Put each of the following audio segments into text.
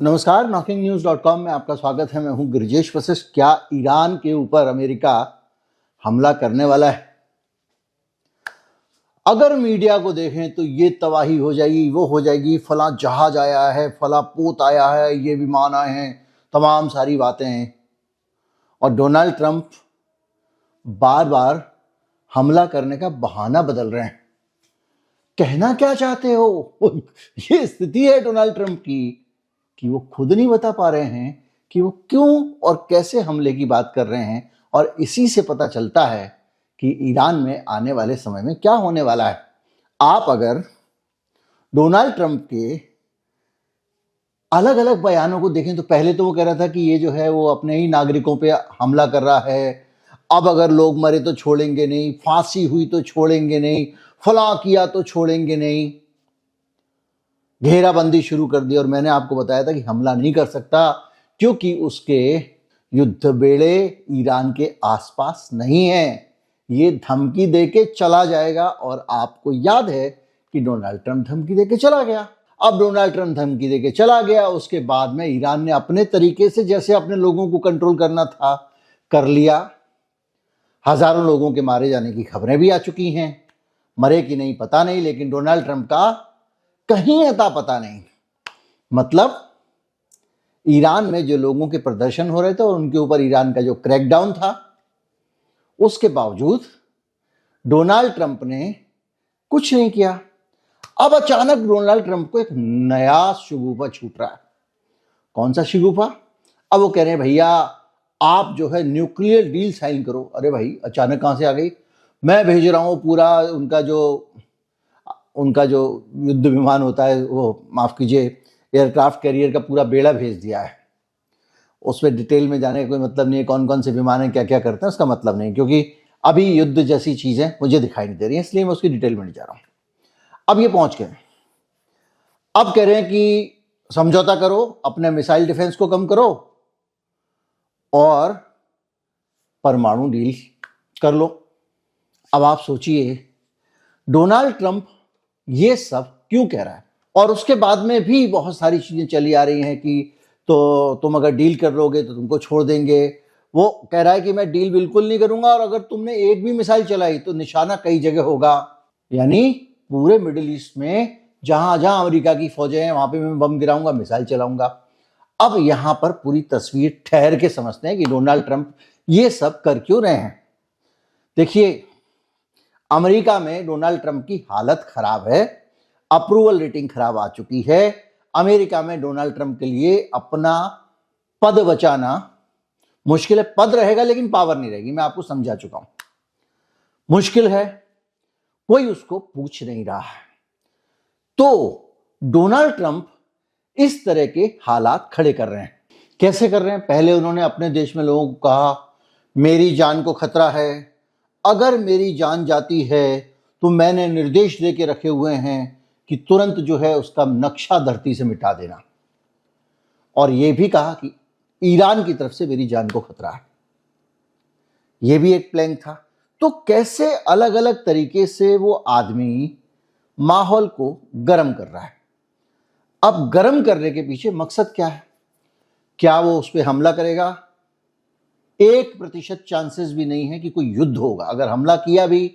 नमस्कार, knocking-news.com में आपका स्वागत है। मैं हूं गिरिजेश वशिष्ठ। क्या ईरान के ऊपर अमेरिका हमला करने वाला है? अगर मीडिया को देखें तो ये तबाही हो जाएगी, वो हो जाएगी, फला जहाज आया है, फला पोत आया है, ये विमान आए हैं, तमाम सारी बातें हैं। और डोनाल्ड ट्रंप बार बार हमला करने का बहाना बदल रहे हैं। कहना क्या चाहते हो? ये स्थिति है डोनाल्ड ट्रंप की कि वो खुद नहीं बता पा रहे हैं कि वो क्यों और कैसे हमले की बात कर रहे हैं। और इसी से पता चलता है कि ईरान में आने वाले समय में क्या होने वाला है। आप अगर डोनाल्ड ट्रंप के अलग अलग बयानों को देखें तो पहले तो वो कह रहा था कि ये जो है वो अपने ही नागरिकों पे हमला कर रहा है, अब अगर लोग मरे तो छोड़ेंगे नहीं, फांसी हुई तो छोड़ेंगे नहीं, फला किया तो छोड़ेंगे नहीं, घेराबंदी शुरू कर दी। और मैंने आपको बताया था कि हमला नहीं कर सकता क्योंकि उसके युद्ध बेड़े ईरान के आसपास नहीं है, ये धमकी देके चला जाएगा। और आपको याद है कि डोनाल्ड ट्रंप धमकी देके चला गया। अब डोनाल्ड ट्रंप धमकी देके चला गया, उसके बाद में ईरान ने अपने तरीके से जैसे अपने लोगों को कंट्रोल करना था कर लिया। हजारों लोगों के मारे जाने की खबरें भी आ चुकी हैं, मरे कि नहीं पता नहीं, लेकिन डोनाल्ड ट्रंप का कहीं अता पता नहीं। मतलब ईरान में जो लोगों के प्रदर्शन हो रहे थे और उनके ऊपर ईरान का जो क्रैकडाउन था, उसके बावजूद डोनाल्ड ट्रंप ने कुछ नहीं किया। अब अचानक डोनाल्ड ट्रंप को एक नया शगुफा छूट रहा है। कौन सा शगुफा? अब वो कह रहे हैं भैया आप जो है न्यूक्लियर डील साइन करो। अरे भाई अचानक कहां से आ गई? मैं भेज रहा हूं पूरा उनका जो युद्ध विमान होता है, वो माफ कीजिए एयरक्राफ्ट कैरियर का पूरा बेड़ा भेज दिया है। उसमें डिटेल में जाने का कोई मतलब नहीं है, कौन कौन से विमान हैं, क्या क्या करते हैं, उसका मतलब नहीं, क्योंकि अभी युद्ध जैसी चीजें मुझे दिखाई नहीं दे रही हैं, इसलिए मैं उसकी डिटेल में नहीं जा रहा हूं। अब ये पहुंच गए, अब कह रहे हैं कि समझौता करो, अपने मिसाइल डिफेंस को कम करो और परमाणु डील कर लो। अब आप सोचिए डोनाल्ड ट्रंप ये सब क्यों कह रहा है। और उसके बाद में भी बहुत सारी चीजें चली आ रही हैं कि तो तुम अगर डील कर लोगे तो तुमको छोड़ देंगे। वो कह रहा है कि मैं डील बिल्कुल नहीं करूंगा और अगर तुमने एक भी मिसाइल चलाई तो निशाना कई जगह होगा, यानी पूरे मिडिल ईस्ट में जहां जहां अमेरिका की फौजें हैं वहां पे मैं बम गिराऊंगा, मिसाइल चलाऊंगा। अब यहां पर पूरी तस्वीर ठहर के समझते हैं कि डोनाल्ड ट्रंप ये सब कर क्यों रहे हैं। देखिए, अमेरिका में डोनाल्ड ट्रंप की हालत खराब है, अप्रूवल रेटिंग खराब आ चुकी है। अमेरिका में डोनाल्ड ट्रंप के लिए अपना पद बचाना मुश्किल है। पद रहेगा लेकिन पावर नहीं रहेगी, मैं आपको समझा चुका हूं। मुश्किल है, कोई उसको पूछ नहीं रहा है। तो डोनाल्ड ट्रंप इस तरह के हालात खड़े कर रहे हैं। कैसे कर रहे हैं? पहले उन्होंने अपने देश में लोगों को कहा मेरी जान को खतरा है, अगर मेरी जान जाती है तो मैंने निर्देश दे के रखे हुए हैं कि तुरंत जो है उसका नक्शा धरती से मिटा देना। और यह भी कहा कि ईरान की तरफ से मेरी जान को खतरा है। यह भी एक प्लान था। तो कैसे अलग अलग तरीके से वो आदमी माहौल को गर्म कर रहा है। अब गर्म करने के पीछे मकसद क्या है? क्या वो उस पर हमला करेगा? 1% चांसेस भी नहीं है कि कोई युद्ध होगा। अगर हमला किया भी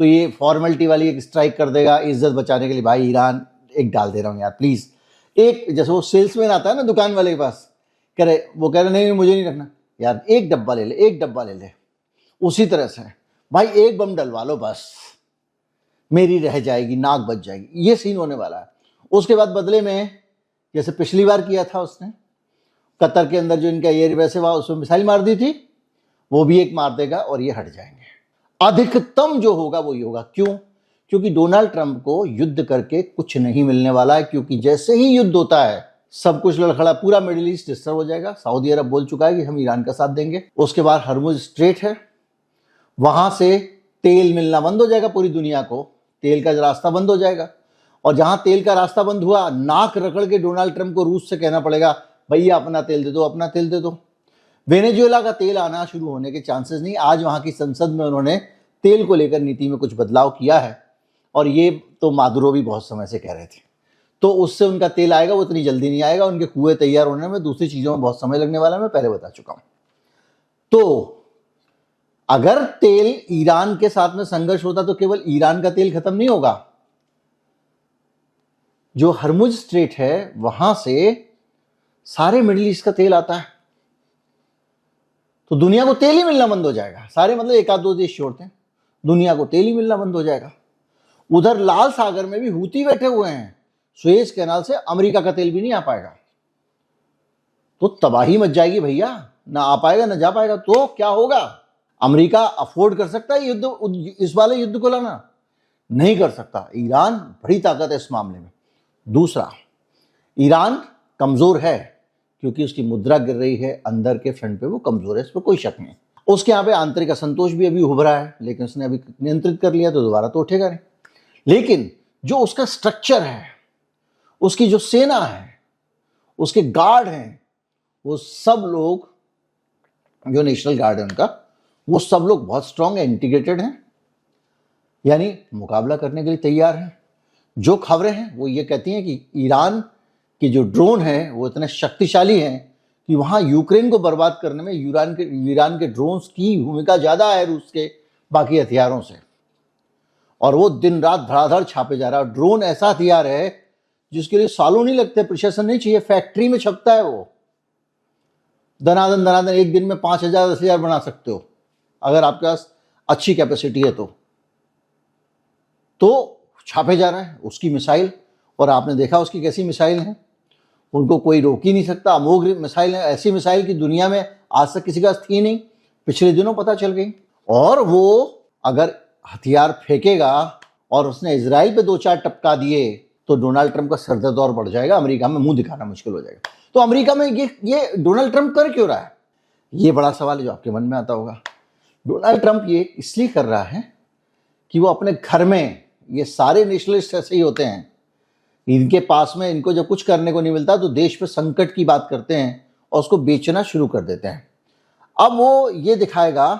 तो ये फॉर्मेलिटी वाली एक स्ट्राइक कर देगा, इज्जत बचाने के लिए। भाई ईरान एक डाल दे रहा हूं यार प्लीज, एक जैसे वो सेल्समैन आता है ना दुकान वाले के पास, वो कह रहे नहीं मुझे नहीं रखना यार, एक डब्बा ले ले, एक डब्बा ले ले। उसी तरह से भाई एक बम डलवा लो बस, मेरी रह जाएगी, नाक बच जाएगी, ये सीन होने वाला है। उसके बाद बदले में जैसे पिछली बार किया था उसने कतर के अंदर जो इनका एयरबेस है वहां उसमें मिसाइल मार दी थी, वो भी एक मार देगा और ये हट जाएंगे। अधिकतम जो होगा वो ये होगा। क्यों? क्योंकि डोनाल्ड ट्रंप को युद्ध करके कुछ नहीं मिलने वाला है, क्योंकि जैसे ही युद्ध होता है सब कुछ लड़खड़ा, पूरा मिडिल ईस्ट डिस्टर्ब हो जाएगा। सऊदी अरब बोल चुका है कि हम ईरान का साथ देंगे। उसके बाद हरमुज स्ट्रेट है, वहां से तेल मिलना बंद हो जाएगा, पूरी दुनिया को तेल का रास्ता बंद हो जाएगा। और जहां तेल का रास्ता बंद हुआ, नाक रगड़ के डोनाल्ड ट्रंप को रूस से कहना पड़ेगा भैया अपना तेल दे दो, अपना तेल दे दो। वेनेजुएला का तेल आना शुरू होने के चांसेस नहीं। आज वहां की संसद में उन्होंने तेल को लेकर नीति में कुछ बदलाव किया है, और ये तो मादुरो भी बहुत समय से कह रहे थे। तो उससे उनका तेल आएगा, वो इतनी जल्दी नहीं आएगा, उनके कुएं तैयार होने में, दूसरी चीजों में बहुत समय लगने वाला है, मैं पहले बता चुका हूं। तो अगर तेल ईरान के साथ में संघर्ष होता तो केवल ईरान का तेल खत्म नहीं होगा, जो हरमुज स्ट्रेट है वहां से सारे मिडिल ईस्ट का तेल आता है, तो दुनिया को तेल ही मिलना बंद हो जाएगा। सारे मतलब एक आध दो देश छोड़ते हैं, दुनिया को तेल ही मिलना बंद हो जाएगा। उधर लाल सागर में भी हूती बैठे हुए हैं, सुएज कैनाल से अमेरिका का तेल भी नहीं आ पाएगा, तो तबाही मच जाएगी भैया, ना आ पाएगा ना जा पाएगा। तो क्या होगा? अमेरिका अफोर्ड कर सकता है युद्ध, इस वाले युद्ध को लाना? नहीं कर सकता। ईरान बड़ी ताकत है इस मामले में। दूसरा, ईरान कमजोर है क्योंकि उसकी मुद्रा गिर रही है, अंदर के फ्रंट पे वो कमजोर है, इस पर कोई शक नहीं। उसके यहाँ पे आंतरिक असंतोष भी अभी उभरा है, लेकिन उसने अभी नियंत्रित कर लिया तो दोबारा तो उठेगा नहीं। लेकिन जो उसका स्ट्रक्चर है, उसकी जो सेना है, उसके गार्ड हैं, वो सब लोग, जो नेशनल गार्ड है उनका, वो सब लोग बहुत स्ट्रांग है, इंटीग्रेटेड हैं, यानी मुकाबला करने के लिए तैयार हैं। जो खबरें हैं वो ये कहती हैं कि ईरान के जो ड्रोन हैं वो इतने शक्तिशाली हैं कि वहां यूक्रेन को बर्बाद करने में ईरान के ड्रोन्स की भूमिका ज्यादा है रूस के बाकी हथियारों से, और वो दिन रात धड़ाधड़ छापे जा रहा है। ड्रोन ऐसा हथियार है जिसके लिए सालों नहीं लगते, प्रशासन नहीं चाहिए, फैक्ट्री में छपता है वो, दनादन एक दिन में 5,000 10,000 बना सकते हो अगर आपके पास अच्छी कैपेसिटी है तो छापे जा रहे हैं। उसकी मिसाइल, और आपने देखा उसकी कैसी मिसाइल है, उनको कोई रोक ही नहीं सकता, अमोघ मिसाइल है, ऐसी मिसाइल की दुनिया में आज तक किसी का थी नहीं, पिछले दिनों पता चल गई। और वो अगर हथियार फेंकेगा और उसने इजराइल पे 2-4 टपका दिए तो डोनाल्ड ट्रंप का सरदर्द और बढ़ जाएगा, अमेरिका में मुंह दिखाना मुश्किल हो जाएगा। तो अमेरिका में ये डोनाल्ड ट्रंप कर क्यों रहा है? ये बड़ा सवाल है जो आपके मन में आता होगा। डोनाल्ड ट्रंप ये इसलिए कर रहा है कि वो अपने घर में, ये सारे नेशनलिस्ट ऐसे ही होते हैं, इनके पास में इनको जब कुछ करने को नहीं मिलता तो देश पे संकट की बात करते हैं और उसको बेचना शुरू कर देते हैं। अब वो ये दिखाएगा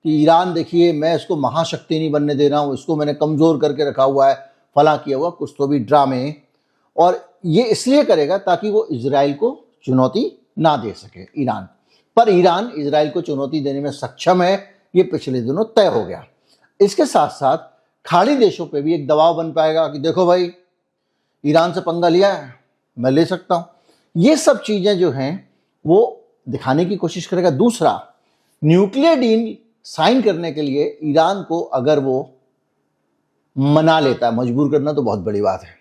कि ईरान देखिए, मैं इसको महाशक्ति नहीं बनने दे रहा हूं, इसको मैंने कमजोर करके रखा हुआ है, फला किया हुआ, कुछ तो भी ड्रामे, और ये इसलिए करेगा ताकि वो इजराइल को चुनौती ना दे सके ईरान। पर ईरान इजराइल को चुनौती देने में सक्षम है, ये पिछले दिनों तय हो गया। इसके साथ साथ खाड़ी देशों पे भी एक दबाव बन पाएगा कि देखो भाई, ईरान से पंगा लिया है, मैं ले सकता हूं। ये सब चीजें जो हैं वो दिखाने की कोशिश करेगा। दूसरा, न्यूक्लियर डील साइन करने के लिए ईरान को अगर वो मना लेता है, मजबूर करना तो बहुत बड़ी बात है,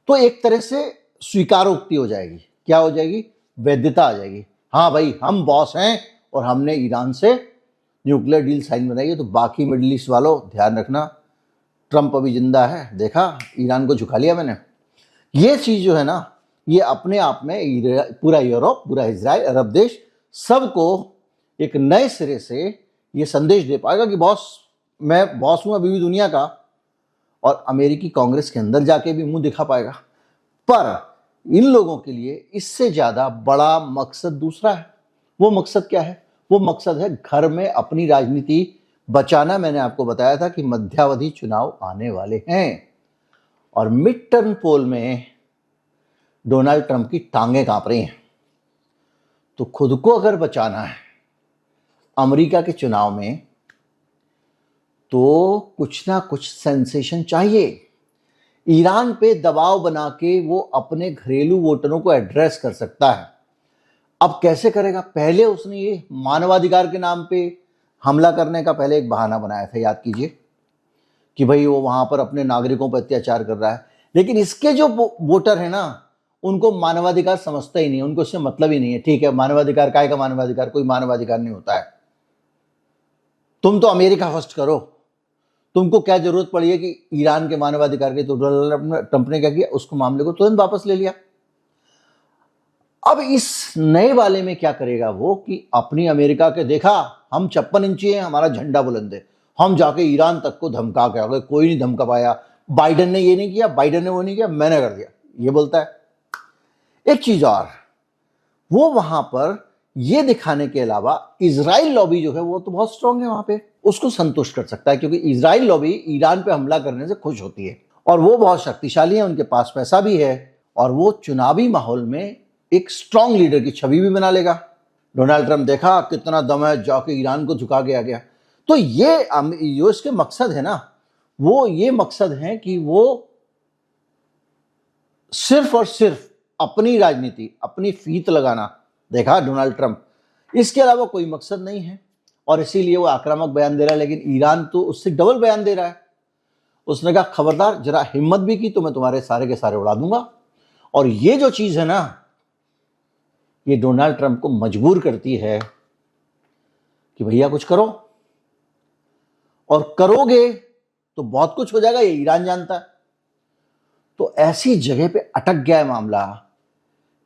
तो एक तरह से स्वीकारोक्ति हो जाएगी। क्या हो जाएगी? वैधता आ जाएगी। हाँ भाई, हम बॉस हैं और हमने ईरान से न्यूक्लियर डील साइन बनाई है। तो बाकी मिडिल ईस्ट वालों ध्यान रखना, ट्रंप अभी जिंदा है, देखा ईरान को झुका लिया मैंने। ये चीज जो है ना, ये अपने आप में पूरा यूरोप, पूरा इजराइल, अरब देश, सबको एक नए सिरे से ये संदेश दे पाएगा कि बॉस, मैं बॉस हूं अभी भी दुनिया का, और अमेरिकी कांग्रेस के अंदर जाके भी मुंह दिखा पाएगा। पर इन लोगों के लिए इससे ज्यादा बड़ा मकसद दूसरा है। वो मकसद क्या है? वो मकसद है घर में अपनी राजनीति बचाना। मैंने आपको बताया था कि मध्यावधि चुनाव आने वाले हैं और मिड टर्म पोल में डोनाल्ड ट्रंप की टांगें कांप रही हैं। तो खुद को अगर बचाना है अमेरिका के चुनाव में, तो कुछ ना कुछ सेंसेशन चाहिए। ईरान पे दबाव बना के वो अपने घरेलू वोटरों को एड्रेस कर सकता है। अब कैसे करेगा? पहले उसने ये मानवाधिकार के नाम पे हमला करने का पहले एक बहाना बनाया था, याद कीजिए, कि भाई वो वहां पर अपने नागरिकों पर अत्याचार कर रहा है। लेकिन इसके जो वोटर है ना, उनको मानवाधिकार समझता ही नहीं, उनको इससे मतलब ही नहीं है। ठीक है, मानवाधिकार, काय का मानवाधिकार? कोई मानवाधिकार नहीं होता है। तुम तो अमेरिका फर्स्ट करो, तुमको क्या जरूरत पड़ी है कि ईरान के मानवाधिकार की? तो डोनाल्ड ट्रंप ने क्या किया? उसको मामले को तुरंत वापस ले लिया। अब इस नए वाले में क्या करेगा वो, कि अपनी अमेरिका के, देखा हम 56 इंची हैं, हमारा झंडा बुलंद है, हम जाके ईरान तक को धमका के आ गए, कोई नहीं धमका पाया, बाइडेन ने ये नहीं किया, बाइडेन ने वो नहीं किया, मैंने कर दिया, ये बोलता है। एक चीज और, वो वहां पर ये दिखाने के अलावा इजराइल लॉबी जो है वो तो बहुत स्ट्रांग है वहां पे, उसको संतुष्ट कर सकता है, क्योंकि इजराइल लॉबी ईरान पे हमला करने से खुश होती है और वो बहुत शक्तिशाली हैं, उनके पास पैसा भी है और वो चुनावी माहौल में एक स्ट्रांग लीडर की छवि भी बना लेगा। डोनाल्ड ट्रंप देखा कितना दम है, जाके ईरान को झुका के आ गया। तो ये जो इसके मकसद है ना, वो ये मकसद है कि वो सिर्फ और सिर्फ अपनी राजनीति, अपनी फीत लगाना देखा डोनाल्ड ट्रंप, इसके अलावा कोई मकसद नहीं है। और इसीलिए वो आक्रामक बयान दे रहा है, लेकिन ईरान तो उससे डबल बयान दे रहा है। उसने कहा खबरदार, जरा हिम्मत भी की तो मैं तुम्हारे सारे के सारे उड़ा दूंगा। और ये जो चीज है ना, ये डोनाल्ड ट्रंप को मजबूर करती है कि भैया कुछ करो, और करोगे तो बहुत कुछ हो जाएगा, ये ईरान जानता है। तो ऐसी जगह पे अटक गया है मामला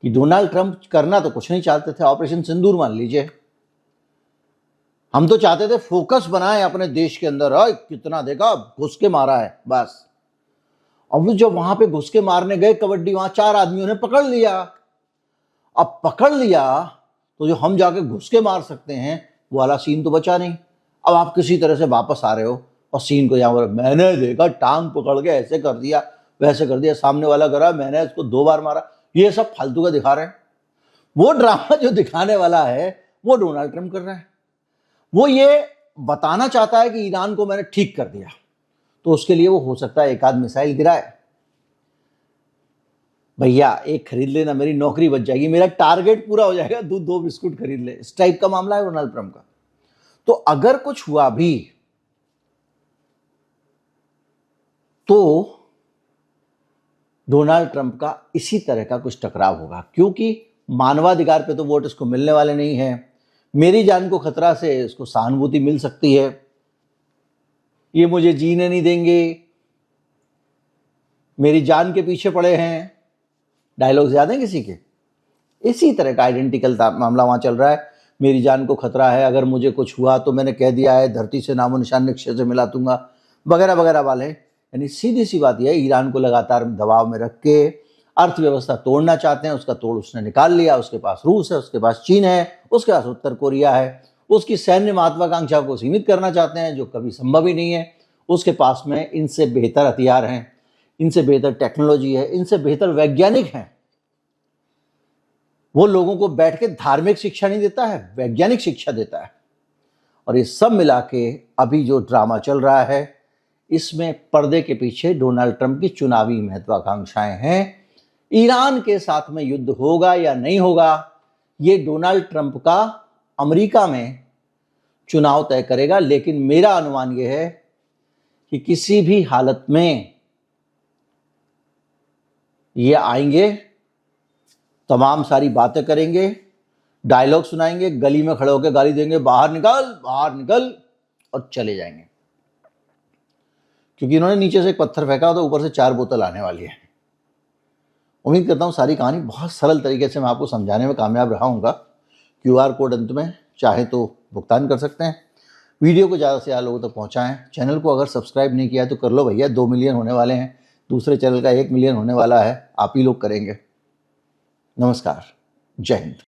कि डोनाल्ड ट्रंप करना तो कुछ नहीं चाहते थे, ऑपरेशन सिंदूर मान लीजिए। हम तो चाहते थे फोकस बनाए अपने देश के अंदर, कितना देखा घुस के मारा है बस। अब वो जब वहां पे घुस के मारने गए कबड्डी, वहां 4 आदमियों ने पकड़ लिया। अब पकड़ लिया तो जो हम जाके घुस के मार सकते हैं वो वाला सीन तो बचा नहीं। अब आप किसी तरह से वापस आ रहे हो और सीन को यहाँ पर मैंने देखा टांग पकड़ के ऐसे कर दिया, वैसे कर दिया, सामने वाला करा, मैंने उसको 2 बार मारा, ये सब फालतू का दिखा रहे हैं। वो ड्रामा जो दिखाने वाला है वो डोनाल्ड ट्रंप कर रहा है। वो ये बताना चाहता है कि ईरान को मैंने ठीक कर दिया, तो उसके लिए वो हो सकता है एक आध मिसाइल गिराए। भैया एक खरीद लेना, मेरी नौकरी बच जाएगी, मेरा टारगेट पूरा हो जाएगा, दूध 2 बिस्कुट खरीद ले, इस टाइप का मामला है डोनाल्ड ट्रंप का। तो अगर कुछ हुआ भी तो डोनाल्ड ट्रंप का इसी तरह का कुछ टकराव होगा, क्योंकि मानवाधिकार पे तो वोट इसको मिलने वाले नहीं है। मेरी जान को खतरा से इसको सहानुभूति मिल सकती है, ये मुझे जीने नहीं देंगे, मेरी जान के पीछे पड़े हैं, डायलॉग्स याद हैं किसी के? इसी तरह का आइडेंटिकल मामला वहां चल रहा है। मेरी जान को खतरा है, अगर मुझे कुछ हुआ तो मैंने कह दिया है धरती से नामो निशान निक्षय से मिला दूंगा, वगैरह वगैरह वाले। यानी सीधी सी बात यह है, ईरान को लगातार दबाव में रख के अर्थव्यवस्था तोड़ना चाहते हैं। उसका तोड़ उसने निकाल लिया। उसके पास रूस है, उसके पास चीन है, उसके पास उत्तर कोरिया है। उसकी सैन्य महत्वाकांक्षा को सीमित करना चाहते हैं, जो कभी संभव ही नहीं है। उसके पास में इनसे बेहतर हथियार हैं, इनसे बेहतर टेक्नोलॉजी है, इनसे बेहतर वैज्ञानिक हैं। वो लोगों को बैठ के धार्मिक शिक्षा नहीं देता है, वैज्ञानिक शिक्षा देता है। और ये सब मिला के अभी जो ड्रामा चल रहा है, इसमें पर्दे के पीछे डोनाल्ड ट्रंप की चुनावी महत्वाकांक्षाएं हैं। ईरान के साथ में युद्ध होगा या नहीं होगा, ये डोनाल्ड ट्रंप का अमेरिका में चुनाव तय करेगा। लेकिन मेरा अनुमान यह है कि किसी भी हालत में ये आएंगे, तमाम सारी बातें करेंगे, डायलॉग सुनाएंगे, गली में खड़े होकर गाली देंगे, बाहर निकल, और चले जाएंगे। क्योंकि इन्होंने नीचे से एक पत्थर फेंका तो ऊपर से 4 बोतल आने वाली है। उम्मीद करता हूँ सारी कहानी बहुत सरल तरीके से मैं आपको समझाने में कामयाब रहा हूँगा। QR कोड अंत में चाहे तो भुगतान कर सकते हैं। वीडियो को ज़्यादा से ज़्यादा लोगों तक पहुँचाएं। चैनल को अगर सब्सक्राइब नहीं किया है तो कर लो भैया, 2 मिलियन होने वाले हैं। दूसरे चैनल का 1 मिलियन होने वाला है, आप ही लोग करेंगे। नमस्कार, जय हिंद।